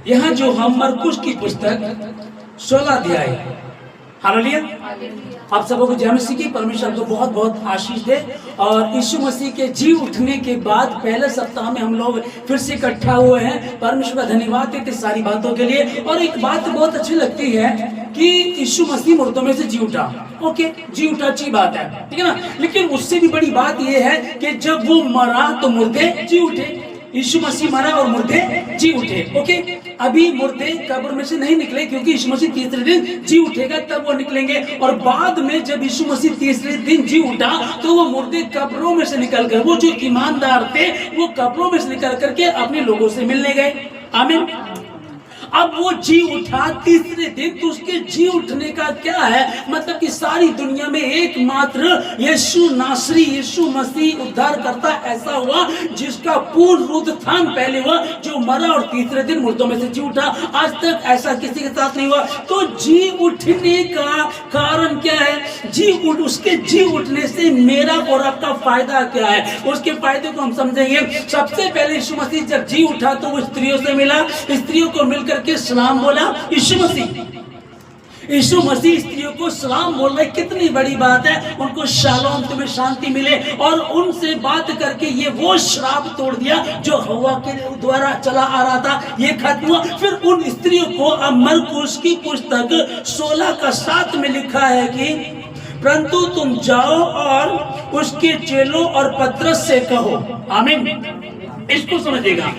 यहाँ जो हम मरकुस की पुस्तक 16 अध्याय, हालेलुया, आप सबों को जय मसीह की, परमेश्वर आपको बहुत बहुत आशीष दे। और यीशु मसीह के जी उठने के बाद पहले सप्ताह में हम लोग फिर से इकट्ठा हुए हैं। परमेश्वर का धन्यवाद देते सारी बातों के लिए। और एक बात बहुत अच्छी लगती है कि यीशु मसीह मुर्दों में से जी उठा। ओके, जी उठा अच्छी बात है, ठीक है ना। लेकिन उससे भी बड़ी बात यह है कि जब वो मरा तो मुर्दे जी उठे। यीशु मसीह मरा और मुर्दे जी उठे। ओके, अभी मुर्दे कब्र में से नहीं निकले, क्योंकि यीशु मसीह तीसरे दिन जी उठेगा तब वो निकलेंगे। और बाद में जब यीशु मसीह तीसरे दिन जी उठा तो वो मुर्दे कब्रों में से निकलकर, वो जो ईमानदार थे वो कब्रों में से निकल करके अपने लोगों से मिलने गए। आमीन। अब वो जी उठा तीसरे दिन, तो उसके जी उठने का क्या है मतलब कि सारी दुनिया में एकमात्र यीशु नासरी, यीशु मसीह उद्धार करता ऐसा हुआ जिसका पूर्ण उत्थान पहले हुआ, जो मरा और तीसरे दिन मुर्दों में से जी उठा। आज तक ऐसा किसी के साथ नहीं हुआ। तो जी उठने का कारण क्या है? उसके जी उठने से मेरा और आपका फायदा क्या है, उसके फायदे को हम समझेंगे। सबसे पहले यीशु मसीह जब जी उठा तो वो स्त्रियों से मिला, स्त्रियों को मिलकर के सलाम बोला। यीशु मसीह स्त्रियों को सलाम बोल रहे, कितनी बड़ी बात है। उनको शालोम, तुम्हें शांति मिले, और उनसे बात करके ये वो श्राप तोड़ दिया जो हवा के द्वारा चला आ रहा था, ये खत्म हुआ। फिर उन स्त्रियों को अब मरकुस की पुस्तक 16:7 में लिखा है कि परंतु तुम जाओ और उसके चेलों और पतरस से कहो। आमीन। इसको समझेगा,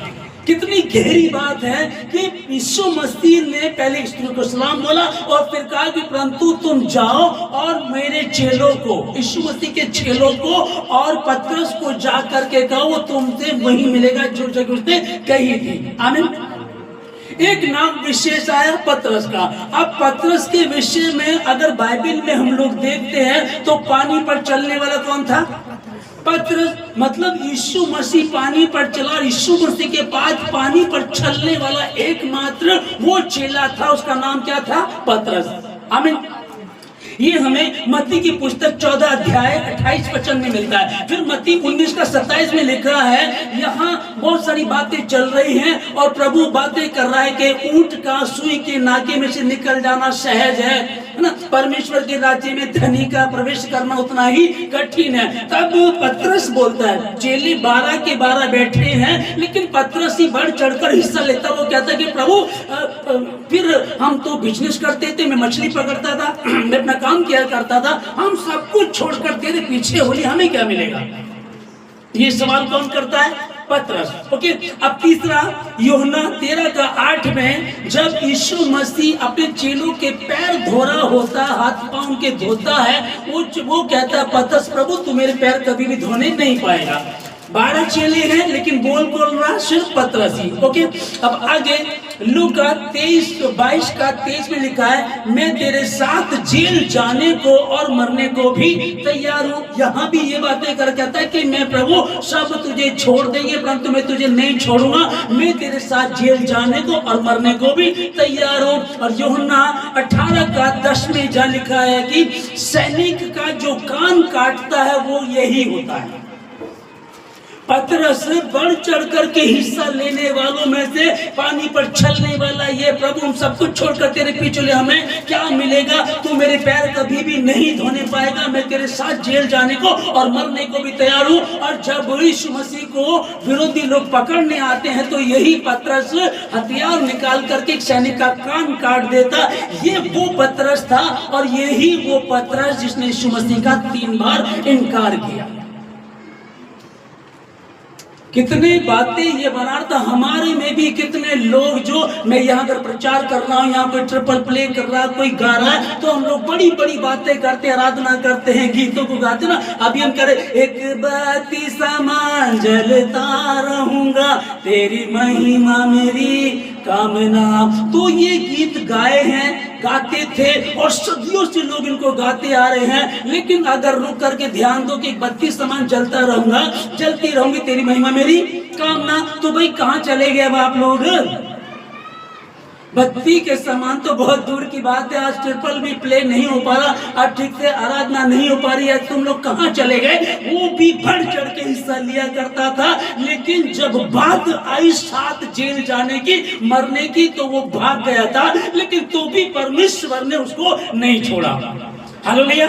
कितनी गहरी बात है कि यीशु मसीह ने पहले स्त्रियों को सलाम बोला और फिर कहा कि परंतु तुम जाओ और मेरे चेलों को, यीशु मसीह के चेलों को और पतरस को जा करके कहो, वो तुमसे वही मिलेगा जो जगह उसने कही थी। आमीन। एक नाम विशेष आया पतरस का। अब पतरस के विषय में अगर बाइबल में हम लोग देखते हैं तो पानी पर चलने वाला कौन था? पतरस। मतलब यीशु मसीह पानी पर चला, यीशु मसीह के बाद पानी पर चलने वाला एकमात्र वो चेला था, उसका नाम क्या था? पतरस। आमीन। ये हमें मत्ती की पुस्तक 14 अध्याय 28-55 में मिलता है। फिर मत्ती 19:27 में लिखा है, यहाँ बहुत सारी बातें चल रही हैं और प्रभु बातें कर रहा है कि ऊंट का सुई के नाके में से निकल जाना सहज है ना। परमेश्वर के राज्य में धनी का प्रवेश करना उतना ही कठिन है। तब पतरस बोलता है, चेले 12 के 12 बैठे हैं, लेकिन पतरस ही बढ़ चढ़कर हिस्सा लेता। वो कहता कि प्रभु फिर हम तो बिजनेस करते थे, मैं मछली पकड़ता था, मैं अपना काम किया करता था, हम सब कुछ छोड़कर तेरे पीछे होली, हमें क्या मिलेगा? ये सवाल कौन करता है? पतरस। ओके, अब तीसरा यूहन्ना 13:8 में जब यीशु मसीह अपने चेलों के पैर धो रहा होता, हाथ पांव उनके धोता है, वो कहता है पतरस, प्रभु तू मेरे पैर कभी भी धोने नहीं पाएगा। 12 चेले हैं लेकिन बोल रहा सिर्फ पतरस ही। ओके, अब आगे लूका 22:23 में लिखा है, मैं तेरे साथ जेल जाने को और मरने को भी तैयार हूँ। यहाँ भी ये बातें कर कहता है कि मैं प्रभु सब तुझे छोड़ देंगे परंतु मैं तुझे नहीं छोड़ूंगा, मैं तेरे साथ जेल जाने को और मरने को भी तैयार हूँ। और यूहन्ना 18:10 में जहाँ लिखा है कि सैनिक का जो कान काटता है वो यही होता है। पतरस बढ़ चढ़ करके हिस्सा लेने वालों में से, पानी पर चलने वाला, ये प्रभु हम सब कुछ छोड़कर तेरे पीछे ले, हमें क्या मिलेगा? तू मेरे पैर कभी भी नहीं धोने पाएगा, मैं तेरे साथ जेल जाने को और मरने को भी तैयार हूँ। और जब यीशु मसीह को विरोधी लोग पकड़ने आते हैं तो यही पतरस हथियार निकाल करके एक सैनिक का कान काट देता। ये वो पतरस था और यही वो पतरस जिसने यीशु मसीह का 3 बार इनकार किया। कितने बातें ये बना था। हमारे में भी कितने लोग, जो मैं यहाँ पर प्रचार कर रहा हूँ, यहाँ कोई ट्रिपल प्ले कर रहा है, कोई गा रहा है, तो हम लोग बड़ी बड़ी बातें करते, आराधना करते हैं, गीतों को गाते ना। अभी हम करें, एक बत्ती समान जलता रहूंगा, तेरी महिमा मेरी कामना। तो ये गीत गाए हैं, गाते थे और सदियों से लोग इनको गाते आ रहे हैं। लेकिन अगर रुक करके ध्यान दो कि एक बत्ती समान जलता रहूंगा, जलती रहूंगी, तेरी महिमा मेरी कामना, तो भाई कहां चले गए अब आप लोग? भक्ति के समान तो बहुत दूर की बात है। आज ट्रिपल भी प्ले नहीं हो पा रहा, आज ठीक से आराधना नहीं हो पा रही है। तुम लोग कहाँ चले गए? वो भी बढ़ चढ़ के हिस्सा लिया करता था, लेकिन जब बात आई साथ जेल जाने की, मरने की, तो वो भाग गया था, लेकिन तो भी परमेश्वर ने उसको नहीं छोड़ा। हालेलुया।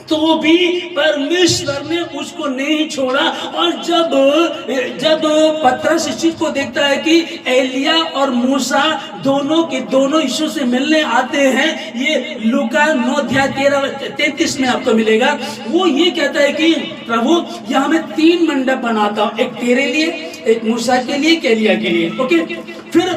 तो भी परमेश्वर ने उसको नहीं छोड़ा। और जब पतरस इस चीज को देखता है कि एलिया और मूसा दोनों के दोनों यीशु से मिलने आते हैं, ये लूका 9:33 में आपको मिलेगा। वो ये कहता है कि प्रभु यहाँ मैं 3 मंडप बनाता हूँ, एक तेरे लिए, एक मूसा के लिए, एक एलिया के लिए। ओके, फिर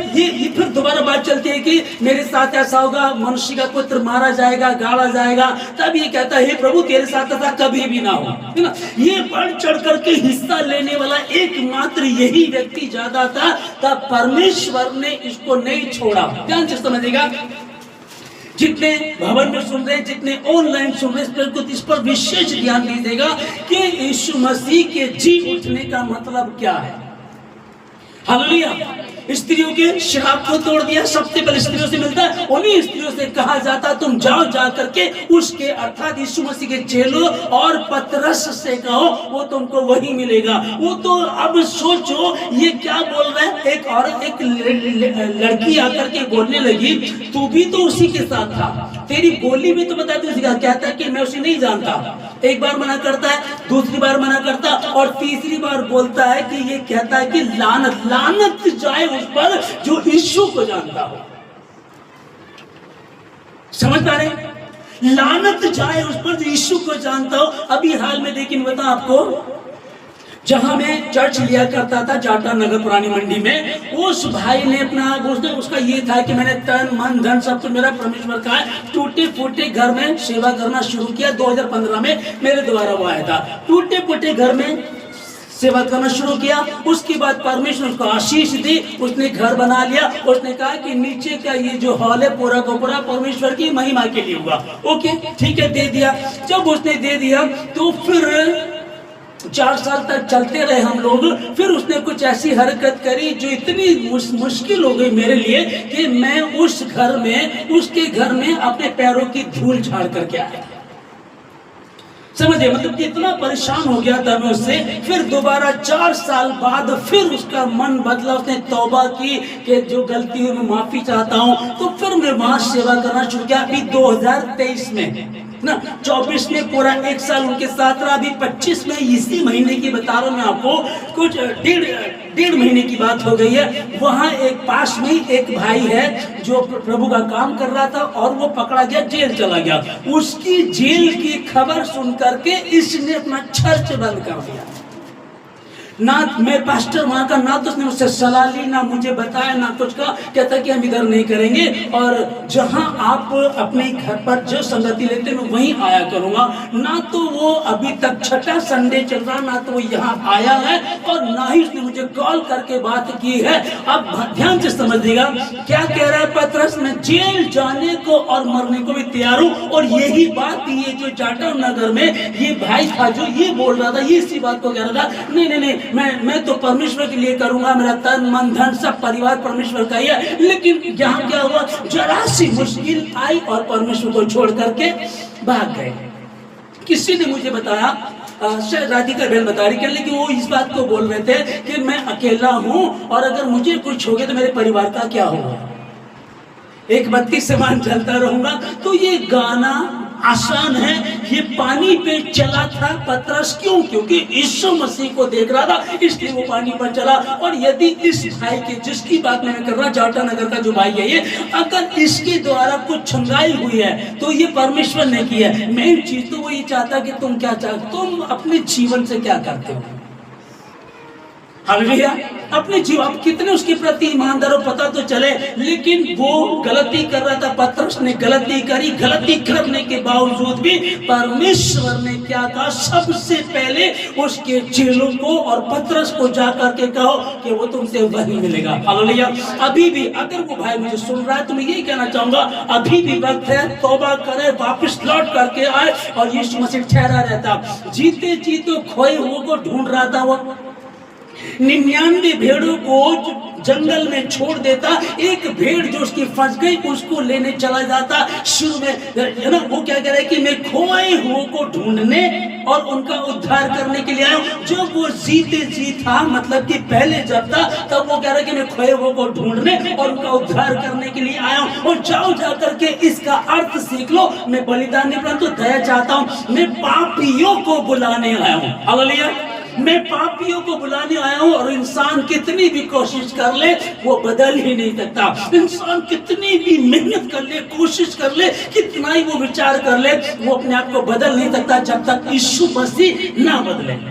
दोबारा बात चलती है कि मेरे साथ ऐसा होगा, मनुष्य का पुत्र मारा जाएगा, गाड़ा जाएगा। तब ये कहता है, हे प्रभु तेरे साथ ऐसा कभी भी ना हो, है ना। ये बढ़ चढ़ करके हिस्सा लेने वाला एकमात्र यही व्यक्ति ज्यादा था, तब परमेश्वर ने इसको नहीं छोड़ा। ध्यान से समझिएगा, जितने भवन में सुन रहे, जितने ऑनलाइन सुन रहे, इस पर विशेष ध्यान दीजिएगा कि यीशु मसीह के जी उठने का मतलब क्या है। हालेलुया। स्त्रियों के श्राप को तोड़ दिया, सबसे पहले स्त्रियों से मिलता है, उन्हीं स्त्रियों से कहा जाता तुम जाओ, जा करके उसके अर्थात यीशु मसीह के चेलों और पतरस से कहो, वो तुमको वही मिलेगा। वो तो अब सोचो ये क्या बोल रहा है। एक औरत, एक लड़की आकर के बोलने लगी, तू भी तो उसी के साथ था, तेरी बोली में तो बता, तू कहता है कि मैं उसे नहीं जानता। एक बार मना करता है, दूसरी बार मना करता, और तीसरी बार बोलता है कि ये कहता है कि लानत जाए उस पर जो यीशु को जानता हो। समझ पा रहे? लानत जाए उस पर जो यीशु को जानता हो। अभी हाल में लेकिन बता आपको, जहां मैं चर्च लिया करता था जाटा नगर पुरानी मंडी में, उस भाई ने उसका ये था कि मैंने तन मन धन सब कुछ मेरा परमेश्वर का है। टूटे फूटे घर में सेवा करना शुरू किया। 2015 में मेरे द्वारा वो आया था। टूटे फूटे घर में सेवा करना शुरू किया। उसके बाद परमेश्वर उसको आशीष दी, उसने घर बना लिया। उसने कहा कि नीचे का ये जो हॉल है पूरा का पूरा परमेश्वर की महिमा के लिए होगा। ओके, ठीक है, दे दिया। जब उसने दे दिया तो फिर 4 साल तक चलते रहे हम लोग। फिर उसने कुछ ऐसी हरकत करी जो इतनी मुश्किल हो गई मेरे लिए कि मैं उस घर में, उसके घर में अपने पैरों की धूल झाड़ करके आया। समझे, मतलब कि इतना परेशान हो गया था मैं उससे। फिर दोबारा 4 साल बाद फिर उसका मन बदला, उसने तौबा की कि जो गलती हुई मैं माफी चाहता हूँ। तो फिर मैं वहां सेवा करना शुरू किया। अभी 2023 में ना, 24 में पूरा 1 साल उनके साथ रहा। अभी 25 में, इसी महीने की बता रहा हूँ मैं आपको, कुछ डेढ़ महीने की बात हो गई है। वहां एक पास में एक भाई है जो प्रभु का काम कर रहा था, और वो पकड़ा गया, जेल चला गया। उसकी जेल की खबर सुन करके इसने अपना चर्च बंद कर दिया। ना मैं पास्टर वहां का, ना तो उसने मुझसे सलाह ली, ना मुझे बताया, ना कुछ का। कहता कि हम इधर नहीं करेंगे, और जहां आप अपने घर पर जो संगति लेते हैं मैं वहीं आया करूंगा। ना तो वो अभी तक 6ठा संडे चल रहा, ना तो वो यहाँ आया है, और ना ही उसने मुझे कॉल करके बात की है। अब ध्यान से समझिएगा क्या कह रहा है पतरस, मैं जेल जाने को और मरने को भी तैयार हूँ। और यही बात ये जो जाटा नगर में ये भाई था जो ये बोल रहा था, ये इसी बात को कह रहा था, नहीं मैं तो परमेश्वर के लिए करूंगा, मेरा तन मन धन सब परिवार परमेश्वर का ही है। लेकिन यहाँ क्या हुआ, जरा सी मुश्किल आई और परमेश्वर को छोड़ करके भाग गए। किसी ने मुझे बताया, शायद राधिका बहन बता रही, लेकिन वो इस बात को बोल रहे थे कि मैं अकेला हूं, और अगर मुझे कुछ हो गया तो मेरे परिवार का क्या होगा, एक बत्ती समान चलता रहूंगा। तो ये गाना आसान है, ये पानी पे चला था पतरस। क्यों? क्योंकि यीशु मसीह को देख रहा था, इसलिए वो पानी पर चला। और यदि इस भाई के, जिसकी बात मैं कर रहा, जाटा नगर का जो भाई है ये, अगर इसके द्वारा कुछ छंगाई हुई है तो ये परमेश्वर ने की है। मेन चीज तो वो ये चाहता कि तुम क्या चाहते, तुम अपने जीवन से क्या करते हो। हालेलुया। अपने जीवन कितने उसके प्रति ईमानदार हो पता तो चले, लेकिन वो गलती कर रहा था। पतरस ने गलती करी, गलती करने के बावजूद भी परमेश्वर ने क्या कहा, सबसे पहले उसके चेलों को और पतरस को जाकर के कहो कि वो तुमसे वही मिलेगा। हालेलुया। अभी भी अगर वो भाई मुझे सुन रहा है तो मैं यही कहना चाहूंगा, अभी भी वक्त है, तौबा करे, वापस लौट करके आए, और यीशु मसीह ठहरा रहता। जीते जी तो खोए हुए को ढूंढ रहा था वो। 99 भेड़ों को जंगल में छोड़ देता, एक भेड़ जो उसकी फंस गई उसको लेने चला जाता। शुरू में है ना, वो क्या कह रहा है कि मैं खोए हुओं को ढूंढने और उनका उद्धार करने के लिए आया हूं। जब वो जीते जी था, मतलब कि पहले जब था, तब वो कह रहा है कि मैं खोए हुओं को ढूंढने और उनका उद्धार करने के लिए आया हूं। और जाओ जा करके इसका अर्थ सीख लो, मैं बलिदान नहीं परंतु दया चाहता हूं, मैं पापियों को बुलाने आया हूं। हालेलुया, मैं पापियों को बुलाने आया हूं। और इंसान कितनी भी कोशिश कर ले वो बदल ही नहीं सकता। इंसान कितनी भी मेहनत कर ले, कोशिश कर ले, कितना ही वो विचार कर ले, वो अपने आप को बदल नहीं सकता जब तक यीशु मसीह ना बदले।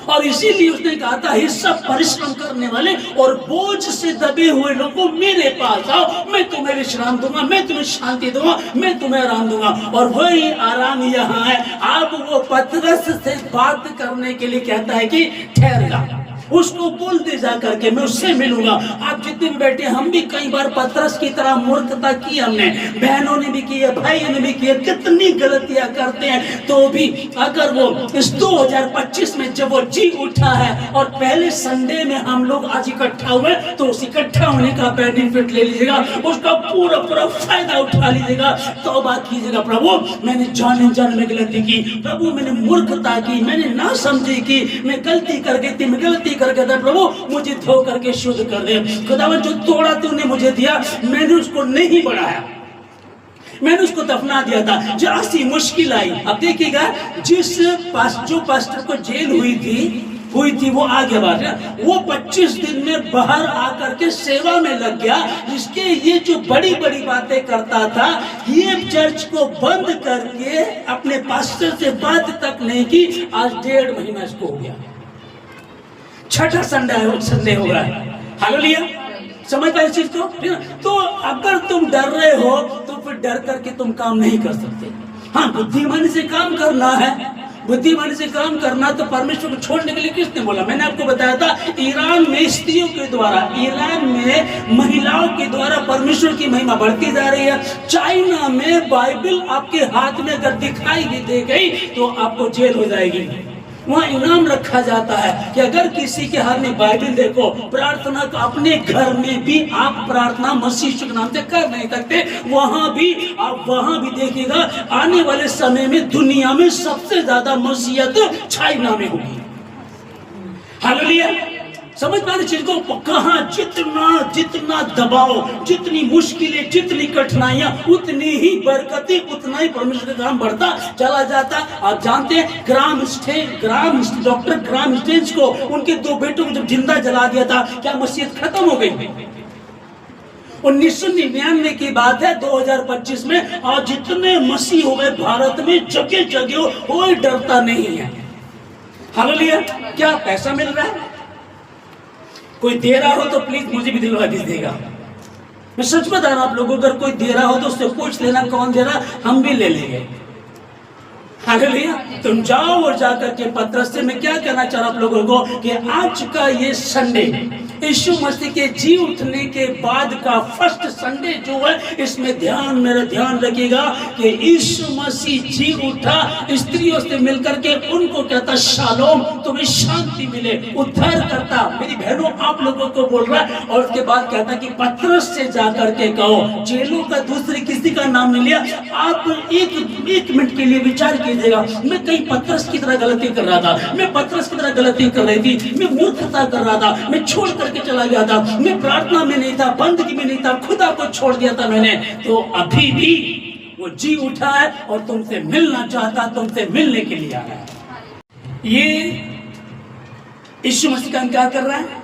और इसीलिए उसने कहा था, हे सब परिश्रम करने वाले और बोझ से दबे हुए लोगों, मेरे पास आओ, मैं तुम्हें विश्राम दूंगा, मैं तुम्हें शांति दूंगा, मैं तुम्हें आराम दूंगा। और वही आराम यहाँ है। अब वो पतरस से बात करने के लिए कहता है कि ठहर जा, उसको बोल दे जा करके मैं उससे मिलूंगा। आप जितने भी बैठे, हम भी कई बार पतरस की तरह मूर्खता की, हमने बहनों ने भी की है, भाइयों ने भी की है, कितनी गलतियां करते हैं। तो भी अगर वो इस 2025 में जब वो जी उठा है और पहले संडे में हम लोग आज इकट्ठा हुए, तो उस इकट्ठा होने का बेनिफिट ले लीजिएगा, उसका पूरा पूरा फायदा उठा लीजिएगा। तो बात कीजिएगा, प्रभु मैंने जाने जान में गलती की, प्रभु मैंने मूर्खता की, मैंने ना समझी की, मैं गलती कर गई थी, मैं गलती करके था, प्रभु मुझे धो करके शुद्ध कर दे। खुदावन जो तोड़ा तूने मुझे दिया, मैंने उसको नहीं बढ़ाया, मैंने उसको दफना दिया था। जरा सी मुश्किल आई। अब देखिएगा, जो पास्टर को जेल हुई थी वो आगे बात है, वो 25 दिन में बाहर आकर के सेवा में लग गया। जिसके ये जो बड़ी बड़ी बातें करता था, ये चर्च को बंद करके अपने पास्टर से बात तक नहीं की। आज 1.5 महीना इसको हो गया, छठा संडे हो रहा है। हालेलुया, समझ पाए इस चीज को? तो अगर तुम डर रहे हो तो फिर डर करके तुम काम नहीं कर सकते। हाँ, बुद्धिमानी से काम करना है, बुद्धिमानी से काम करना। तो परमेश्वर को छोड़ने के लिए किसने बोला? मैंने आपको बताया था, ईरान में स्त्रियों के द्वारा, ईरान में महिलाओं के द्वारा परमेश्वर की महिमा बढ़ती जा रही है। चाइना में बाइबल आपके हाथ में अगर दिखाई भी दे गई तो आपको जेल हो जाएगी। वहाँ इनाम रखा जाता है कि अगर किसी के हाथ में बाइबल देखो, प्रार्थना तो अपने घर में भी आप प्रार्थना मसीह यीशु के नाम से कर नहीं सकते, वहाँ भी आप वहाँ भी देखिएगा, आने वाले समय में दुनिया में सबसे ज्यादा मसीहत चाइना में होगी। हालेलुया, समझ पा रहे चीज को? कहाँ जितना दबाव, जितनी मुश्किलें, जितनी कठिनाइयां, उतनी ही बरकती, उतना ही परमेश्वर का काम बढ़ता चला जाता। आप जानते हैं डॉक्टर ग्राम स्टेंस को, उनके 2 बेटों को जब जिंदा जला दिया था, क्या मसीहत खत्म हो गई? 1999 की बात है, 2025 में आज जितने मसीह हो गए भारत में, जगह जगह कोई डरता नहीं है। हालेलुया, क्या पैसा मिल रहा है? कोई दे रहा हो तो प्लीज मुझे भी दिलवा दीजिएगा। मैं सच बता रहा हूं आप लोगों को, अगर कोई दे रहा हो तो उससे पूछ लेना कौन दे रहा, हम भी ले लेंगे। हालेलुया, तुम जाओ और जाकर के पतरस से मैं क्या कहना चाह रहा हूं आप लोगों को कि आज का ये संडे यीशु मसीह के जी उठने के बाद का फर्स्ट संडे जो है, इसमें मेरा ध्यान रखिएगा कि यीशु मसीह जी उठा, स्त्रियों से मिलकर के उनको कहता शालोम, तुम्हें शांति मिले, उद्धार करता। मेरी बहनों, आप लोगों को बोल रहा है। और उसके बाद कहता कि पतरस से जाकर के कहो, जेलों का दूसरे किसी का नाम नहीं लिया। आप एक मिनट के लिए विचार कीजिएगा, मैं कहीं पतरस की तरह गलती कर रहा था, मैं पतरस की तरह गलती कर रही थी, मैं मूर्खता कर रहा था, मैं छोड़ करके चला गया था, मैं प्रार्थना में नहीं था, बंदगी में नहीं था, खुदा को छोड़ दिया था मैंने। तो अभी भी वो जी उठा है और तुमसे मिलना चाहता, तुमसे मिलने के लिए आया है। ये यीशु मसीह का क्या कर रहा है?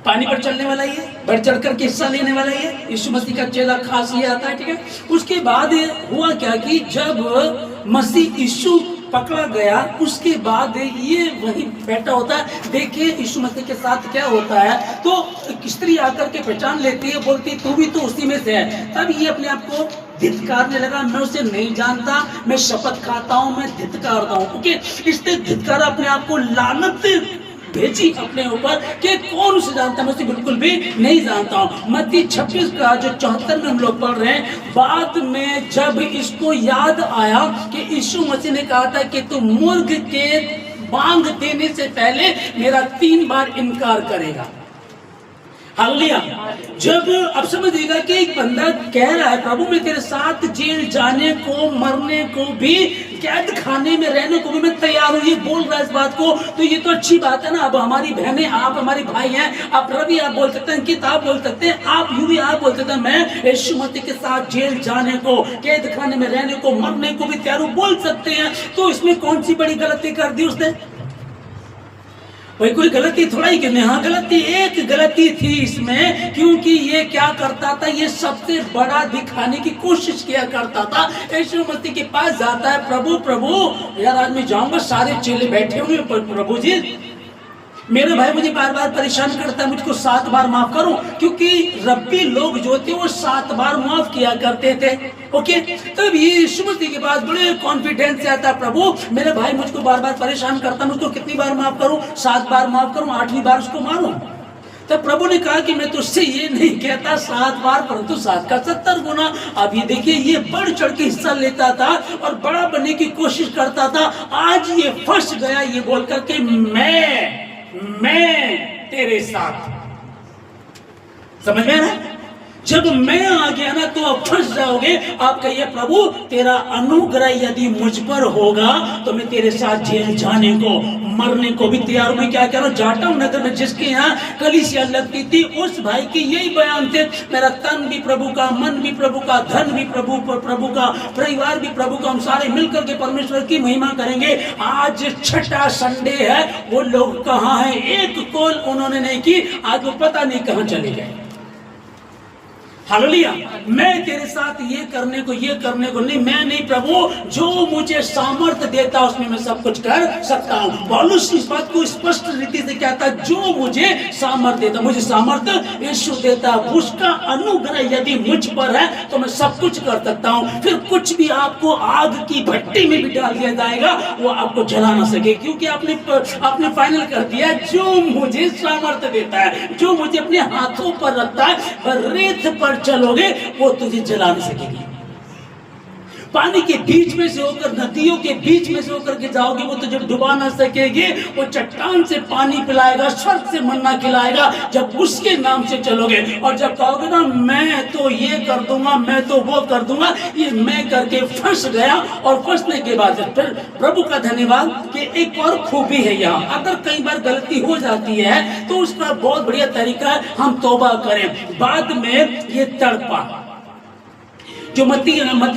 पानी पर चलने वाला ही है, बढ़ चढ़ कर हिस्सा लेने वाला ही है। यीशु मसीह का चेला खास ये आता है, ठीक है। उसके बाद हुआ क्या कि जब मसीह यीशु पकड़ा गया, उसके बाद ये वहीं बैठा होता है। देखिए यीशु मसीह के साथ क्या होता है, तो स्त्री आकर के पहचान लेती है, बोलती तू भी तो उसी में से है। तब ये अपने आप को धिक्कारने लगा, मैं उसे नहीं जानता, मैं शपथ खाता हूँ, मैं धिक्कारता हूँ। ओके, इसने धिक्कारा, अपने आप को लानत भेजी अपने ऊपर कि कौन उसे जानता है, मैं उसे बिल्कुल भी नहीं जानता हूँ। मत्ती 26 का जो 74 में हम लोग पढ़ रहे हैं, बाद में जब इसको याद आया कि यीशु मसीह ने कहा था कि तू मुर्ग के मांग देने से पहले मेरा 3 बार इनकार करेगा। हालेलुया। जब अब समझिएगा कि एक बंदा कह रहा है प्रभु मैं तेरे साथ जेल जाने को, मरने को भी, कैद खाने में रहने को भी मैं तैयार हूँ, ये बोल रहा है इस बात को, तो ये तो अच्छी बात है ना। अब हमारी बहनें, आप हमारी भाई हैं, आप रवि आप बोल सकते हैं, अंकित आप बोल सकते हैं, आप यूवी आप बोल सकते हैं मैं यीशु मसीह के साथ जेल जाने को, कैद खाने में रहने को, मरने को भी तैयार हूँ, बोल सकते हैं। तो इसमें कौन सी बड़ी गलती कर दी उसने? भाई कोई गलती थोड़ा ही करने, हाँ गलती, एक गलती थी इसमें, क्योंकि ये क्या करता था, ये सबसे बड़ा दिखाने की कोशिश किया करता था। यीशु मसीह के पास जाता है, प्रभु प्रभु यार आज मैं जाऊंगा, सारे चेले बैठे हुए, प्रभु जी मेरे भाई मुझे बार बार परेशान करता है, मुझको 7 बार माफ करो, क्योंकि रब्बी लोग जो थे वो 7 बार माफ किया करते थे। ओके, तब ये यीशु मसीह के पास बड़े कॉन्फिडेंस से आता है, प्रभु मेरे भाई मुझको बार बार परेशान करता है, मुझको कितनी बार माफ करूं? 7 बार माफ करूं, 8वीं बार उसको मारूं? तब प्रभु ने कहा कि मैं तुझसे ये नहीं कहता 7 बार, परंतु 7 का 70 गुना। अब ये देखिए, ये बढ़ चढ़ के हिस्सा लेता था और बड़ा बनने की कोशिश करता था। आज ये फंस गया ये बोल करके मैं तेरे साथ, समझ में आ रहा है? जब मैं आ गया ना तो आप फंस जाओगे। आप कहिए प्रभु तेरा अनुग्रह यदि मुझ पर होगा तो मैं तेरे साथ जेल जाने को, मरने को भी तैयार हूं। मैं क्या कह रहा हूं, जाटा हूं नगर में जिसके यहाँ कलीसिया लगती थी, उस भाई के यही बयान थे, मेरा तन भी प्रभु का, मन भी प्रभु का, धन भी प्रभु का, परिवार भी प्रभु का, हम सारे मिलकर के परमेश्वर की महिमा करेंगे। आज 6ठा संडे है, वो लोग कहाँ हैं? एक कॉल उन्होंने नहीं की, आज वो पता नहीं कहाँ चले गए। हालेलुया। मैं तेरे साथ ये करने को नहीं, मैं नहीं प्रभु, जो मुझे सामर्थ्य देता उसमें मैं सब कुछ कर सकता हूँ। पौलुस इस बात को स्पष्ट रीति से कहता, जो मुझे सामर्थ्य देता, मुझे सामर्थ्य यीशु देता, उसका अनुग्रह यदि मुझ पर है तो मैं सब कुछ कर सकता हूँ। फिर कुछ भी आपको आग की भट्टी में भी डाल दिया जाएगा, वो आपको जला ना सके, क्योंकि आपने फाइनल कर दिया, जो मुझे सामर्थ्य देता है, जो मुझे अपने हाथों पर रखता है, रेत पर चलोगे वो तुझे जला नहीं सकेगी। पानी के बीच में से होकर, नदियों के बीच में से होकर के जाओगे, वो तुझे डुबा ना सकेगी। वो चट्टान से पानी पिलाएगा, स्वर्ग से मन्ना खिलाएगा, जब उसके नाम से चलोगे। और जब कहोगे ना मैं तो ये कर दूंगा, मैं तो वो कर दूंगा, ये मैं करके फंस गया, और फंसने के बाद फिर प्रभु का धन्यवाद कि एक और खूबी है यहाँ, अगर कई बार गलती हो जाती है तो उसका बहुत बढ़िया तरीका है, हम तौबा करें। बाद में ये तड़पा, जो मत्ती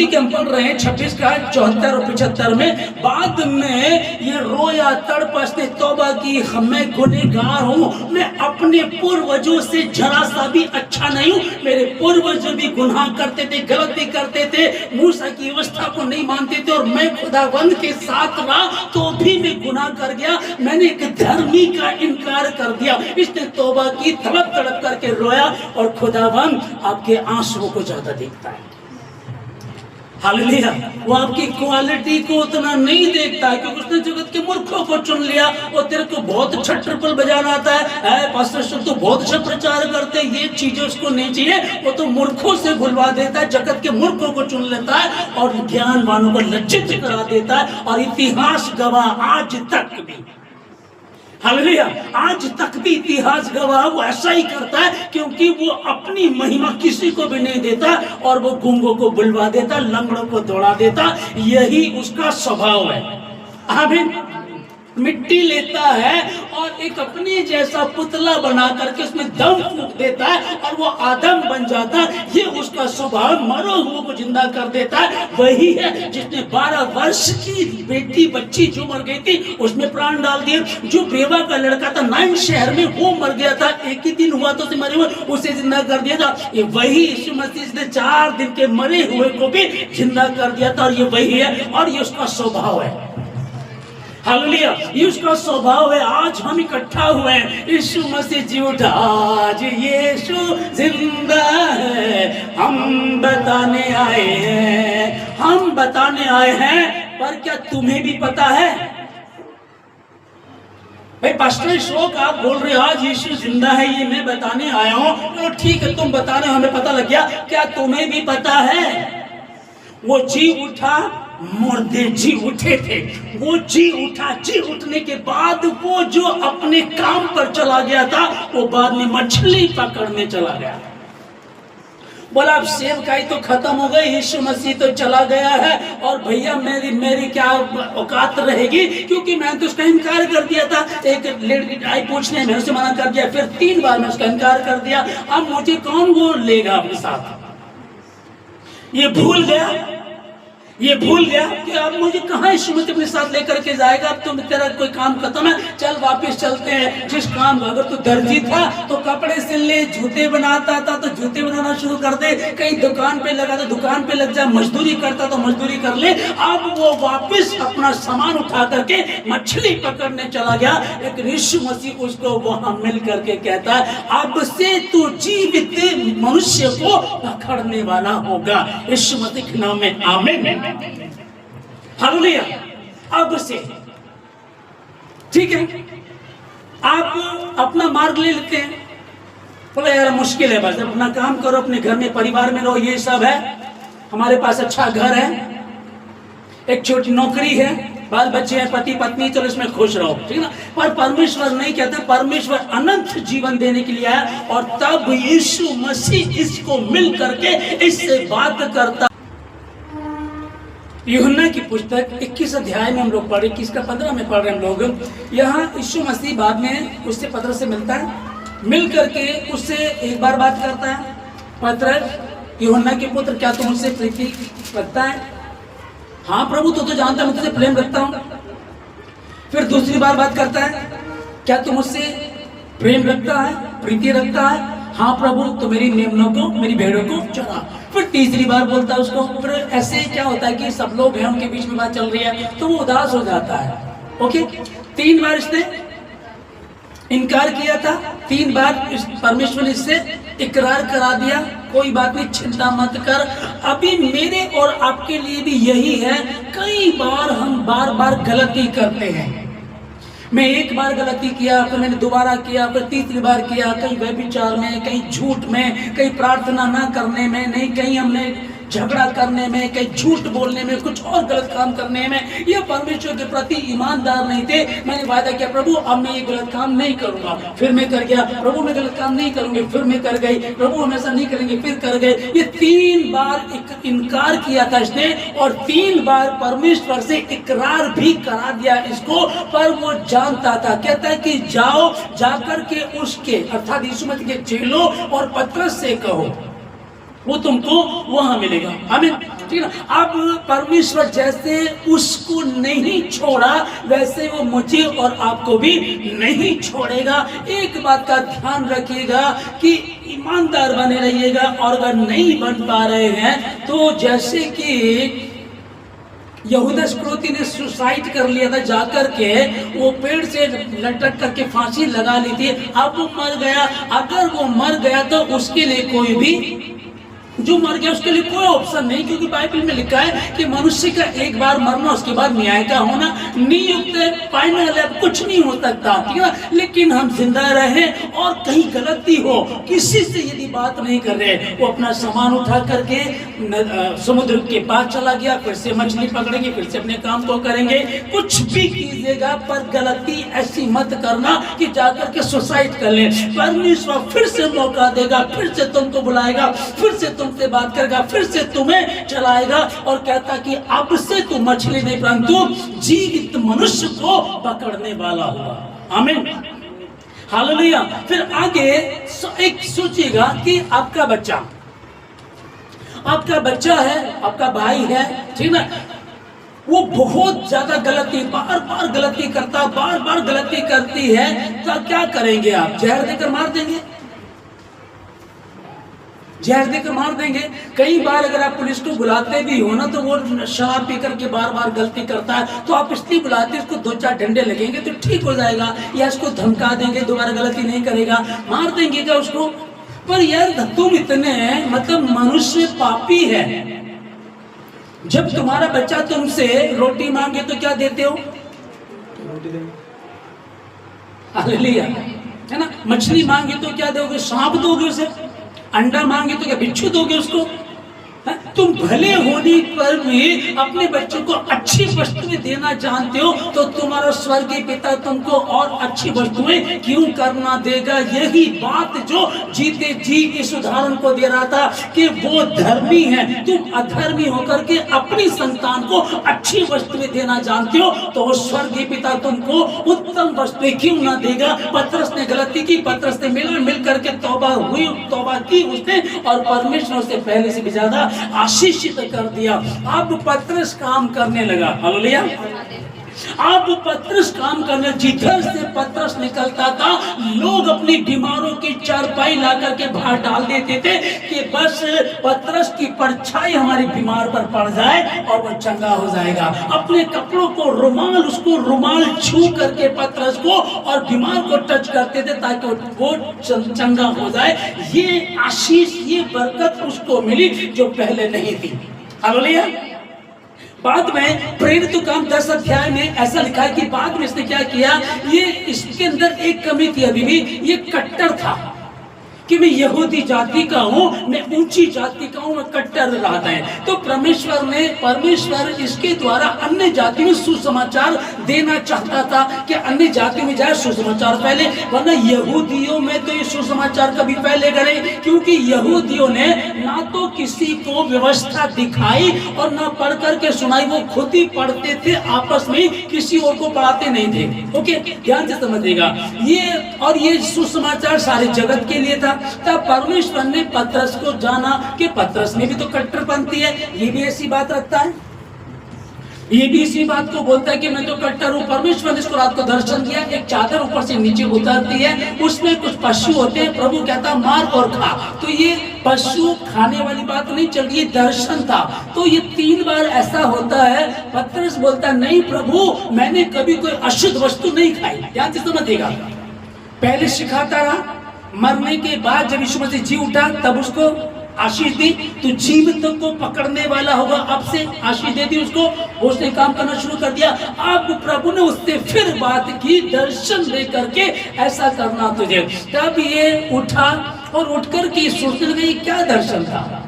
के हम पढ़ रहे हैं 26 का 74 और 75 में, बाद में ये रोया, तड़पा, इसने तौबा की, मैं गुनहगार हूँ, मैं अपने पूर्वजों से जरा सा भी अच्छा नहीं हूँ। मेरे पूर्वज भी गुनाह करते थे, गलती करते थे, मूसा की व्यवस्था को नहीं मानते थे, और मैं खुदावंद के साथ रहा तो भी मैं गुनाह कर गया, मैंने एक धर्मी का इनकार कर दिया। इसने तौबा की, तड़प तड़प करके रोया, और खुदावंद आपके आंसुओं को ज्यादा देखता है। हालेलुया। वो आपकी क्वालिटी को उतना नहीं देखता है, क्योंकि उसने जगत के मूर्खों को चुन लिया। वो तेरे को बहुत अच्छा ट्रिपल बजाना आता है, पास्टर तो बहुत अच्छा प्रचार करते हैं, ये चीजें उसको नहीं चाहिए, वो तो मूर्खों से भुलवा देता है, जगत के मूर्खों को चुन लेता है और ज्ञानवानों को लज्जित करा देता है। और इतिहास गवाह आज तक भी, हालेलुया, आज तक भी इतिहास गवाह वो ऐसा ही करता है, क्योंकि वो अपनी महिमा किसी को भी नहीं देता, और वो गूंगों को बुलवा देता, लंगड़ों को दौड़ा देता, यही उसका स्वभाव है। आमीन। मिट्टी लेता है और एक अपने जैसा पुतला बना करके उसमें दम फूंक देता है, और वो आदम बन जाता है। ये उसका स्वभाव, मरो हुओं को जिंदा कर देता है। वही है जिसने 12 वर्ष की बेटी बच्ची जो मर गई थी उसमें प्राण डाल दिए। जो बेवा का लड़का था 9 शहर में, वो मर गया था, एक ही दिन हुआ तो उसे मरे हुए उसे जिंदा कर दिया था। ये वही यीशु मसीह ने 4 दिन के मरे हुए को भी जिंदा कर दिया था, और ये वही है, और ये उसका स्वभाव है। हालेलुया, ये उसका स्वभाव है। आज हम इकट्ठा हुए हैं, यीशु मसीह जी उठा, आज यीशु जिंदा है, हम बताने आए हैं, हम बताने आए हैं। पर क्या तुम्हें भी पता है? भाई पास्टर शोक आप बोल रहे हो आज यीशु जिंदा है, ये मैं बताने आया हूं, तो ठीक है तुम बता रहे हो, हमें पता लग गया। क्या तुम्हें भी पता है? वो जी उठा, मुर्दे जी उठे थे। वो जी उठा, जी उठने के बाद वो जो अपने काम पर चला गया था वो बाद में मछली पकड़ने चला गया। बोला अब सेवकाई तो खत्म हो गई, यीशु मसीह तो चला गया है और भैया मेरी क्या औकात रहेगी, क्योंकि मैंने तो उसका इनकार कर दिया था। एक लड़की आई पूछने, मैंने उसे मना कर दिया, फिर 3 बार मैं उसका इनकार कर दिया। अब मुझे कौन वो लेगा अपने साथ। ये भूल गया कि अब मुझे कहाँ यीशु मसीह अपने साथ लेकर के जाएगा। अब तो तेरा कोई काम खत्म है, चल वापस चलते हैं। जिस काम, अगर तू दर्जी था तो कपड़े सिल ले, जूते बनाता था तो जूते बनाना शुरू कर दे, कहीं दुकान पे लगा तो दुकान पे लग जा, मजदूरी करता तो मजदूरी कर ले। अब वो वापस अपना सामान उठा करके मछली पकड़ने चला गया। लेकिन यीशु मसीह उसको वहां मिल करके कहता है अब से तू जीवित मनुष्य को पकड़ने वाला होगा, यीशु मसीह के नाम में, आमीन, हालेलुया। अब से ठीक है, आप अपना मार्ग ले लेते हैं। बोले यार मुश्किल है, बस अपना काम करो, अपने घर में परिवार में रहो, ये सब है, हमारे पास अच्छा घर है, एक छोटी नौकरी है, बाल बच्चे हैं, पति पत्नी, चलो इसमें खुश रहो, ठीक है ना। पर परमेश्वर नहीं कहता, परमेश्वर अनंत जीवन देने के लिए आया। और तब यीशु मसीह इसको मिल करके इससे बात करता। यूहन्ना की पुस्तक 21 अध्याय में हम लोग पढ़े, 21 का 15 में पढ़ रहे हम लोग। यहाँ यीशु मसीह बाद में उससे पतरस से मिलता है, मिल करके उससे एक बार बात करता है, पतरस यूहन्ना के पुत्र क्या तुम मुझसे प्रीति रखता है? हाँ प्रभु, तो जानता मैं तुझसे प्रेम रखता हूँ। फिर दूसरी बार बात करता है, क्या तुम मुझसे प्रेम रखता है, प्रीति रखता है? हाँ प्रभु, तो मेरी मेमनों को, मेरी भेड़ों को चरा। फिर तीसरी बार बोलता है उसको। फिर ऐसे क्या होता है कि सब लोग हैं, उनके बीच में बात चल रही है तो वो उदास हो जाता है। ओके, 3 बार इसने इनकार किया था, 3 बार परमेश्वर ने इससे इकरार करा दिया, कोई बात नहीं, चिंता मत कर। अभी मेरे और आपके लिए भी यही है, कई बार हम बार बार गलती करते हैं। मैं एक बार गलती किया, फिर मैंने दोबारा किया, फिर तीसरी बार किया, कहीं व्यभिचार में, कहीं झूठ में, कहीं प्रार्थना ना करने में, नहीं कहीं हमने झगड़ा करने में, कहीं झूठ बोलने में, कुछ और गलत काम करने में। ये परमेश्वर के प्रति ईमानदार नहीं थे। मैंने वादा किया प्रभु अब मैं ये गलत काम नहीं करूंगा, फिर मैं कर गया, प्रभु मैं गलत काम नहीं करूंगी, फिर मैं कर गई, प्रभु हम ऐसा नहीं करेंगे, फिर कर गए। ये 3 बार इनकार किया था इसने, और 3 बार परमेश्वर से इकरार भी करा दिया इसको। पर वो जानता था, कहता है कि जाओ, जाकर के उसके अर्थात यीशु मसीह के चेलों और पतरस से कहो, वो तुमको वहां मिलेगा, आमीन, ठीक है। अब परमेश्वर जैसे उसको नहीं छोड़ा, वैसे वो मुझे और आपको भी नहीं छोड़ेगा। एक बात का ध्यान रखिएगा कि ईमानदार बने रहिएगा, और अगर नहीं बन पा रहे हैं तो जैसे कि यहूदा इस्करियोती ने सुसाइड कर लिया था, जाकर के वो पेड़ से लटक करके फांसी लगा ली थी, अब वो मर गया। अगर वो मर गया तो उसके लिए कोई भी, जो मर गया उसके लिए कोई ऑप्शन नहीं, क्योंकि बाइबल में लिखा है कि मनुष्य का एक बार मरना, उसके बाद न्याय का होना नियुक्त है, फाइनल है, कुछ नहीं हो सकता, ठीक है। लेकिन हम जिंदा रहे और कहीं गलती हो, किसी से यदि बात नहीं कर रहे, वो अपना सामान उठा करके समुद्र के पास चला गया, फिर से मछली पकड़ेंगे, फिर से अपने काम को करेंगे, कुछ भी कीजिएगा, पर गलती ऐसी मत करना कि जाकर के सुसाइड कर ले। परमेश्वर फिर से मौका देगा, फिर से तुमको बुलाएगा, फिर से तुमसे बात करेगा, फिर से तुम्हें चलाएगा, और कहता कि अब से तू मछली नहीं परंतु जीवित मनुष्य को पकड़ने वाला होगा, आमीन, हालेलुया। फिर आगे एक सोचिएगा कि आपका बच्चा है, आपका भाई है, ठीक ना, वो बहुत ज्यादा गलती, बार बार गलती करता, बार बार गलती करती है, तो क्या करेंगे आप? जहर देकर मार देंगे? जहर देकर मार देंगे। कई बार अगर आप पुलिस को बुलाते भी हो ना, तो वो शराब पी करके बार बार गलती करता है, तो आप इसलिए बुलाते, इसको 2-4 डंडे लगेंगे तो ठीक हो जाएगा, या इसको धमका देंगे, दोबारा गलती नहीं करेगा, मार देंगे क्या उसको? पर यार तुम इतने, मतलब मनुष्य पापी है। जब तुम्हारा बच्चा तुमसे रोटी मांगे तो क्या देते हो? रोटी देंगे, हालेलुया, है ना। मछली मांगे तो क्या दोगे? सांप दोगे उसे। अंडा मांगे तो क्या बिच्छू दोगे उसको? तुम भले होने पर भी अपने बच्चों को अच्छी वस्तुएं देना जानते हो, तो तुम्हारा स्वर्गीय पिता तुमको और अच्छी वस्तुएं क्यों करना देगा। यही बात जो जीते जी इस उदाहरण को दे रहा था कि वो धर्मी है, तुम अधर्मी होकर के अपनी संतान को अच्छी वस्तुएं देना जानते हो, तो स्वर्गीय पिता तुमको उत्तम वस्तुएं क्यों ना देगा। पतरस ने गलती की, पतरस ने मिल करके तौबा की उसने, और परमेश्वर उससे पहले से भी ज्यादा आशीषित कर दिया। अब पतरस काम करने लगा। हालेलुया। अब पतरस काम करने, जिधर से पतरस निकलता था लोग अपनी बीमारों की चारपाई ला करके बाहर डाल देते थे कि बस पतरस की परछाई हमारे बीमार पर पड़ जाए और वो चंगा हो जाएगा। अपने कपड़ों को उसको रुमाल छू करके पतरस को और बीमार को टच करते थे ताकि वो चंगा हो जाए। ये आशीष, ये बरकत उसको मिली जो पहले नहीं थी। हालेलुया। बाद में प्रेरित काम 10 अध्याय में ऐसा लिखा है कि बाद में इसने क्या किया, ये इसके अंदर एक कमी थी अभी भी, ये कट्टर था कि मैं यहूदी जाति का हूँ, मैं ऊंची जाति का हूँ, मैं कट्टर रहता है। तो परमेश्वर इसके द्वारा अन्य जाति में सुसमाचार देना चाहता था कि अन्य जाति में जाए सुसमाचार फैले, वरना यहूदियों में तो ये सुसमाचार कभी फैलेगा नहीं, क्योंकि यहूदियों ने ना तो किसी को व्यवस्था दिखाई और ना पढ़ करके सुनाई, वो खुद ही पढ़ते थे आपस में, किसी और को पढ़ाते नहीं थे। ओके, ध्यान से समझिएगा। ये सुसमाचार सारे जगत के लिए था। तब परमेश्वर ने पतरस को जाना कि पतरस में भी तो कट्टरपंथी है, ये भी ऐसी बात रखता है, ये भी इसी बात को बोलता है कि मैं तो कट्टर हूँ। परमेश्वर ने इसको रात को दर्शन दिया, एक चादर ऊपर से नीचे उतरती है, उसमें कुछ पशु होते हैं, प्रभु कहता मार और खा। तो ये पशु खाने वाली बात नहीं चल रही, दर्शन था। तो ये 3 बार ऐसा होता है। पतरस बोलता नहीं प्रभु, मैंने कभी कोई अशुद्ध वस्तु नहीं खाई। ध्यान से समझिएगा। पहले सिखाता रहा, मरने के बाद जब यीशु मसीह जी उठा तब उसको आशीष दी, तो जीवितों को पकड़ने वाला होगा, अब से आशीष दे दी उसको। उसने काम करना शुरू कर दिया। अब प्रभु ने उससे फिर बात की, दर्शन दे करके ऐसा करना तुझे। तब ये उठा और उठ करके सोचने लगे क्या दर्शन था।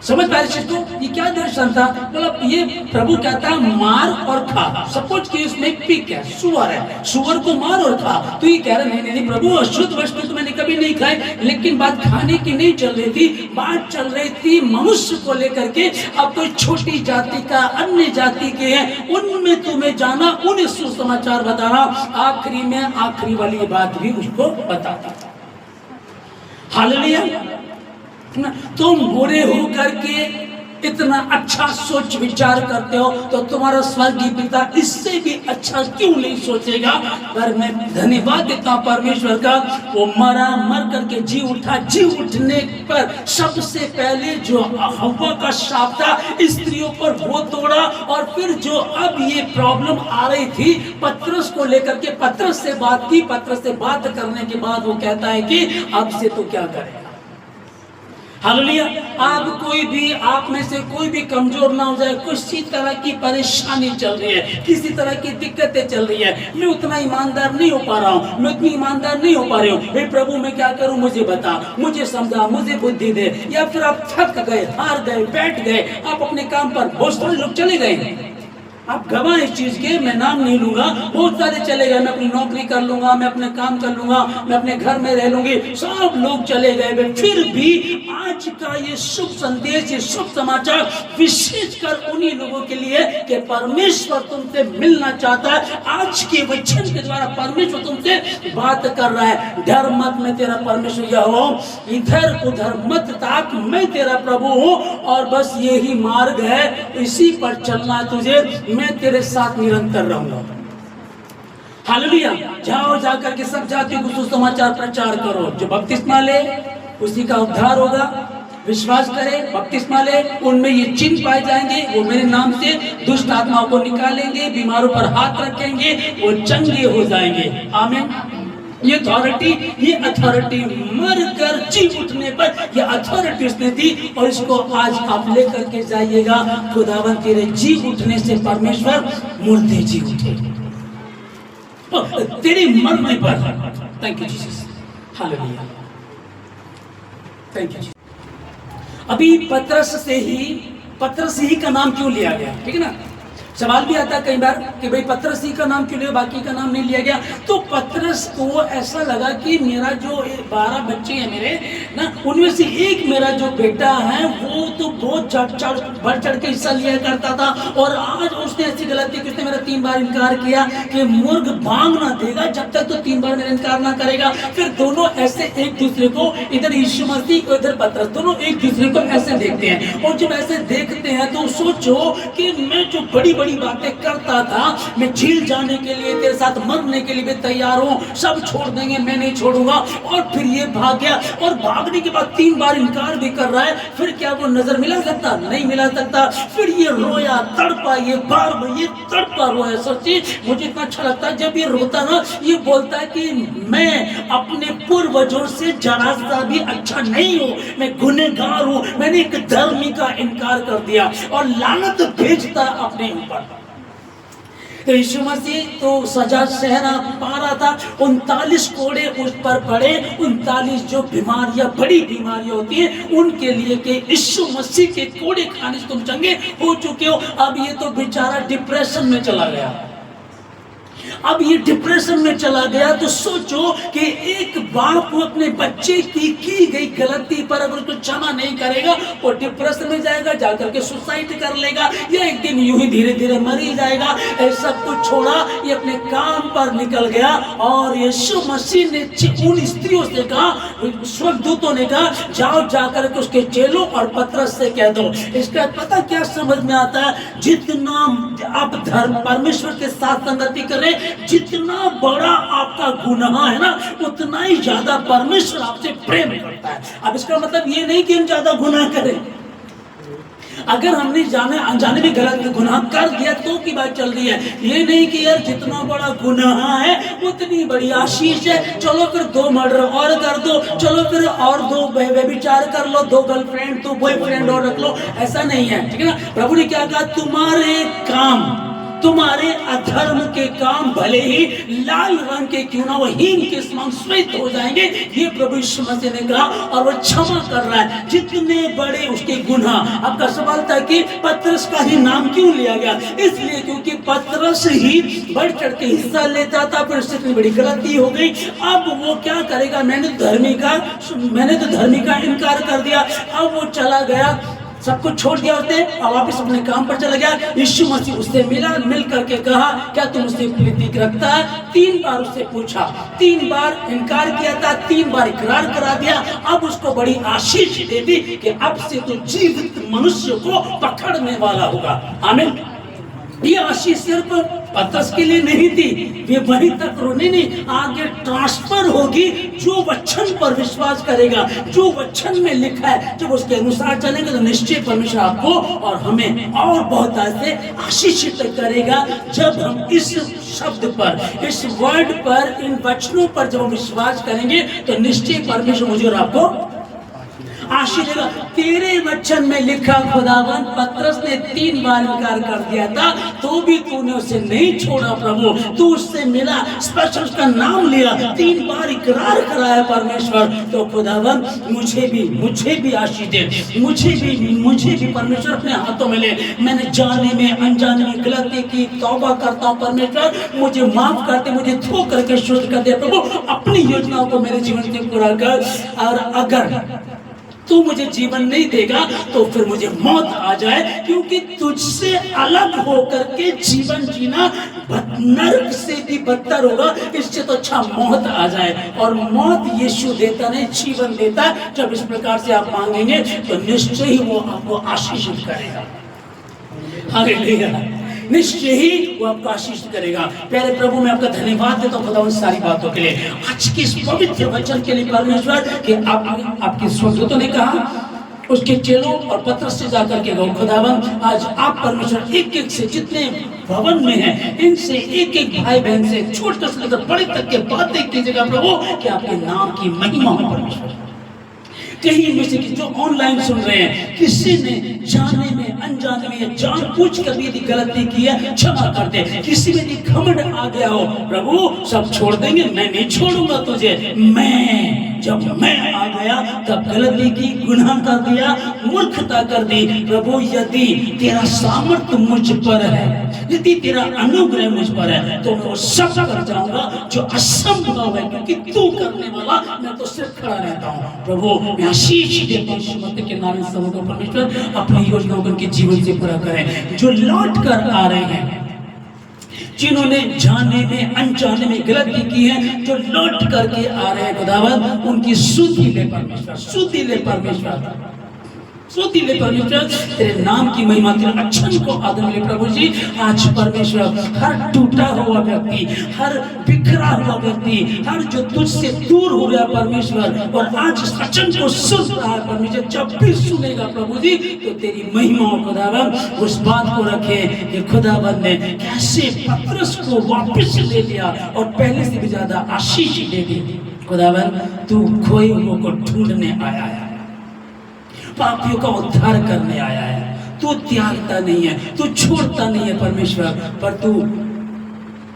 समझ पाए चीज को, ये क्या दर्शन था। मतलब ये प्रभु कहता मार और खा। सपोज कि इसमें पिग है, सुअर है, सुअर को मार और खा। तो ये कह रहे नहीं प्रभु, अशुद्ध वस्तु तो मैंने कभी नहीं खाई। लेकिन बात खाने की नहीं चल रही थी, बात चल रही थी मनुष्य को लेकर के। अब कोई छोटी जाति का अन्य जाति के हैं, उनमें तुम्हें जाना, उन्हें सुसमाचार बताना। आखिरी में आखिरी वाली बात भी उसको बताता था। हालेलुया। तुम बुरे हो करके इतना अच्छा सोच विचार करते हो, तो तुम्हारा स्वर्गीय पिता इससे भी अच्छा क्यों नहीं सोचेगा। पर मैं धन्यवाद देता हूं परमेश्वर का, वो मर करके जी उठा। जी उठने पर सबसे पहले जो हव्वा का शाप था स्त्रियों पर वो तोड़ा। और फिर जो अब ये प्रॉब्लम आ रही थी पतरस को लेकर के, पतरस से बात की। पतरस से बात करने के बाद वो कहता है कि अब से तो क्या करेगा। हालेलुया। अब कोई भी आप में से कोई भी कमजोर ना हो जाए। किसी तरह की परेशानी चल रही है, किसी तरह की दिक्कतें चल रही है, मैं उतना ईमानदार नहीं हो पा रहा हूँ, मैं उतनी ईमानदार नहीं हो पा रही हूँ, हे प्रभु मैं क्या करूँ, मुझे बता, मुझे समझा, मुझे बुद्धि दे। या फिर आप थक गए, हार गए, बैठ गए, आप अपने काम पर, बहुत सारे लोग चले गए, आप गवाह इस चीज के, मैं नाम नहीं लूंगा, बहुत सारे चले गए, मैं अपनी नौकरी कर लूंगा, मैं अपने काम कर लूंगा, मैं अपने घर में रह लूंगी, सब लोग चले गए। फिर भी आज का ये शुभ संदेश, ये शुभ समाचार विशेषकर उन्हीं लोगों के लिए कि परमेश्वर तुमसे मिलना चाहता है। आज के वचन के द्वारा परमेश्वर तुमसे बात कर रहा है। डर मत, मैं तेरा परमेश्वर यहोवा हूं, इधर उधर मत ताक, मैं तेरा प्रभु हूं और बस यही मार्ग है, इसी पर चलना तुझे, मैं तेरे साथ निरंतर रहूंगा। हालेलुया। जाओ जाकर के सब जातियों को सुसमाचार प्रचार करो। जो बपतिस्मा ले उसी का उद्धार होगा, विश्वास करे, बपतिस्मा ले, उनमें ये चिन्ह पाए जाएंगे, वो मेरे नाम से दुष्ट आत्माओं को निकालेंगे, बीमारों पर हाथ रखेंगे, वो चंगे हो जाएंगे। आमीन। ये अथॉरिटी मर कर जी उठने पर ये अथॉरिटी उसने दी, और इसको आज आप लेकर के जाइएगा। खुदावन तेरे जी उठने से परमेश्वर मुर्दे जी उठे, तेरे मरने पर। Thank you Jesus. Hallelujah. Thank you. अभी पतरस ही का नाम क्यों लिया गया, ठीक है ना। सवाल भी आता है कई बार कि भाई पतरस ही का नाम क्यों लिया, बाकी का नाम नहीं लिया गया। तो पतरस को ऐसा लगा कि मेरा जो 12 बच्चे हैं मेरे ना, उनमें से एक मेरा जो बेटा है वो तो बहुत बढ़ चढ़ के हिस्सा लिया करता था, और आज उसने ऐसी गलती की, उसने मेरा 3 बार इनकार किया कि मुर्ग भांग ना देगा जब तक तो 3 बार मेरा इनकार ना करेगा। फिर दोनों ऐसे एक दूसरे को, इधर यीशु मसीह को इधर पतरस, दोनों एक दूसरे को ऐसे देखते हैं। और जब ऐसे देखते हैं तो सोचो कि मैं जो बड़ी बड़ी बातें करता था, मैं झील जाने के लिए, तेरे साथ मरने के लिए भी तैयार हूं, सब छोड़ देंगे, मैं नहीं छोड़ूंगा। और फिर ये भाग गया, और भागने के बाद 3 बार इनकार भी कर रहा है। फिर क्या वो नजर मिला सकता? नहीं मिला सकता। फिर ये रोया, तड़पा, ये बार बार ये तड़पा रोया। सच्ची मुझे इतना अच्छा लगता है जब ये रोता ना, ये बोलता है कि मैं अपने पूर्वजों से जरा सा भी अच्छा नहीं हूं, मैं गुनहगार हूं, मैंने एक धर्मी का इनकार कर दिया, और लानत भेजता अपने ऊपर। तो यीशु मसीह तो सजा सहना पा रहा था, 39 कोड़े उस पर पड़े। 39 जो बीमारियां, बड़ी बीमारियां होती हैं उनके लिए कि यीशु मसीह के कोड़े खाने से तुम चंगे हो चुके हो। अब ये तो बेचारा डिप्रेशन में चला गया। अब ये डिप्रेशन में चला गया। तो सोचो कि एक बाप अपने बच्चे की गई गलती पर अगर उसको क्षमा नहीं करेगा, वो डिप्रेशन में जाएगा, जाकर के सुसाइड कर लेगा, या एक दिन यूं ही धीरे धीरे मर ही जाएगा। ऐसा कुछ छोड़ा, ये अपने काम पर निकल गया। और यीशु मसीह ने उन स्त्रियों से कहा, स्वर्गदूतों ने कहा, जाओ जाकर के उसके चेलों और पतरस से कह दो। इसका पता क्या समझ में आता है? जितना आप धर्म परमेश्वर के साथ संगति करें, जितना बड़ा आपका गुनाह है ना, उतना ही ज्यादा परमेश्वर आपसे प्रेम करता है। अब इसका मतलब ये नहीं कि हम ज्यादा गुनाह करें। अगर हमने जाने अनजाने में गलत गुनाह कर दिया तो की बात चल रही है। ये नहीं कि यार जितना बड़ा गुनाह है उतनी बड़ी आशीष है, चलो फिर 2 मर्डर और कर दो, चलो फिर और 2 व्यभिचार कर लो, 2 गर्लफ्रेंड, 2 बॉयफ्रेंड और रख लो। ऐसा नहीं है, ठीक है ना। प्रभु ने क्या कहा? तुम्हारे अधर्म के काम भले ही लाल रंग के क्यों ना, वो हीन के समान श्वेत हो जाएंगे। ये प्रभु यीशु मसीह ने कहा, और वो क्षमा कर रहा है जितने बड़े उसके गुनाह। आपका सवाल था कि पतरस का ही नाम क्यों लिया गया? इसलिए क्योंकि पतरस ही बढ़ चढ़ के हिस्सा लेता था, फिर उससे इतनी बड़ी गलती हो गई। अब वो क्या करेगा? मैंने तो धर्मी का इनकार कर दिया। अब वो चला गया, सब कुछ छोड़ दिया उसने, और वापस अपने काम पर चला गया। यीशु मसीह उससे मिल करके कहा, क्या तुम उससे प्रीति रखता है? 3 बार उससे पूछा, 3 बार इनकार किया था, 3 बार इकरार करा दिया। अब उसको बड़ी आशीष दे दी कि अब से तो जीवित मनुष्य को पकड़ने वाला होगा। आमीन। ये आशीष सिर्फ पतरस के लिए नहीं थी, ये वहीं तक रोने नहीं, आगे ट्रांसफर होगी। जो वचन पर विश्वास करेगा, जो वचन में लिखा है, जब उसके अनुसार चलेंगे तो निश्चय परमेश्वर आपको और हमें और बहुत ऐसे आशीषित करेगा। जब हम इस शब्द पर, इस वर्ड पर, इन वचनों पर जब हम विश्वास करेंगे तो निश्चय परमेश्वर मुझे और आपको आशीष देगा। तेरे वचन में लिखा खुदावन, पतरस ने 3 बार इनकार कर दिया था, तो भी तूने उसे नहीं छोड़ा प्रभु। तू उससे मिला, स्पेशल उसका नाम लिया, 3 बार इकरार कराया परमेश्वर। तो खुदावन मुझे भी आशीष दे, मुझे भी परमेश्वर अपने हाथों में ले। मैंने जाने में अनजाने में गलती की, तौबा करता हूँ परमेश्वर, मुझे माफ करते, मुझे धो करके शुद्ध कर दे प्रभु। अपनी योजनाओं को मेरे जीवन से पूरा कर। और अगर तू मुझे जीवन नहीं देगा तो फिर मुझे मौत आ जाए, क्योंकि तुझसे अलग होकर के जीवन जीना नरक से भी बदतर होगा। इससे तो अच्छा मौत आ जाए। और मौत यीशु देता नहीं, जीवन देता है। जब इस प्रकार से आप मांगेंगे तो निश्चय ही वो आपको आशीषित करेगा। हालेलुया। निश्चय ही वो आपको आशीष करेगा। प्यारे प्रभु, मैं आपका धन्यवाद देता हूँ खुदा उन सारी बातों के लिए, आज की इस पवित्र वचन के लिए परमेश्वर कि आपके स्वर्गदूतों ने कहा उसके चेलों और पतरस से जाकर के गौ खुदावन, आज आप परमेश्वर एक से जितने भवन में हैं, इनसे एक भाई बहन से छोटे से लेकर बड़े तक के बातें कीजिएगा प्रभु, कि आपके नाम की महिमा हो परमेश्वर। कहीं में से जो ऑनलाइन सुन रहे हैं, किसी ने जाने में अनजाने में जानबूझ कर भी यदि गलती की है, क्षमा कर दे। किसी में यदि घमंड आ गया हो, प्रभु सब छोड़ देंगे, मैं नहीं छोड़ूंगा तुझे, मैं जब मैं आ गया तब गलती की, गुनाह कर दिया, मूर्खता कर दी। प्रभु यदि तेरा सामर्थ्य मुझ पर है, यदि तेरा अनुग्रह मुझ पर है, तो मैं वो सब कर जाऊंगा जो असंभव है, क्योंकि तू करने वाला, मैं तो सिर्फ खड़ा रहता हूँ। प्रभु मैं आशीष देता हूँ मसीह के नाम से सबको परमेश्वर अपनी योजनाओं को उनके जीवन से पूरा करें। जो लौट कर आ रहे हैं, जिन्होंने जाने में अनजाने में गलती की है, जो लौट करके आ रहे हैं खुदावंद, उनकी सुधि ले परमेश्वर, सुधि ले परमेश्वर, सुधि ले परमेश्वर। तेरे नाम की महिमा, तेरे अच्छन को आदर मिले प्रभु जी। आज परमेश्वर हर टूटा हुआ व्यक्ति, हर बिखरा हुआ व्यक्ति, हर जो तुझसे दूर हो गया परमेश्वर, और आज इस वचन को सुन रहा है परमेश्वर, जब भी सुनेगा प्रभु जी तो तेरी महिमा खुदावंद उस बात को रखे कि खुदावंद ने कैसे पतरस को वापस ले लिया और पहले से भी ज्यादा आशीष दे दी। खुदावंद तू खोए हुओं को ढूंढने आया है, पापियों का उद्धार करने आया है। तू त्यागता नहीं है, तू छोड़ता नहीं है परमेश्वर, पर तू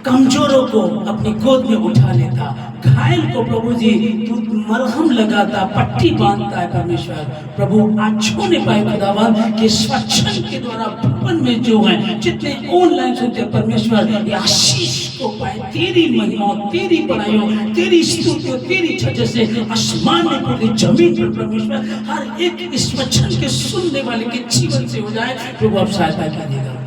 कमजोरों को अपनी गोद में उठा लेता, घायल को प्रभु जी तू मरहम लगाता, पट्टी बांधता है परमेश्वर। प्रभु आज छूने पाए खुदावन कि स्वच्छन के द्वारा भवन में जो है, जितने ऑनलाइन सुनते हैं परमेश्वर, ये आशीष को पाए, तेरी महिमा, तेरी बड़ाइयों, तेरी स्तुतियों, तेरी छज्जे से आसमान में पूरी जमीन पर परमेश्वर हर एक इस वचन के सुनने वाले के जीवन से हो जाए। प्रभु आप सहायता कीजिएगा,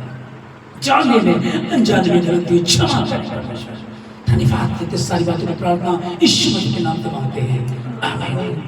जाने में अनजाने में गलती क्षमा करें परमेश्वर। धन्यवाद देते सारी बातों की प्रार्थना यीशु मसीह के नाम से मांगते हैं, आमीन।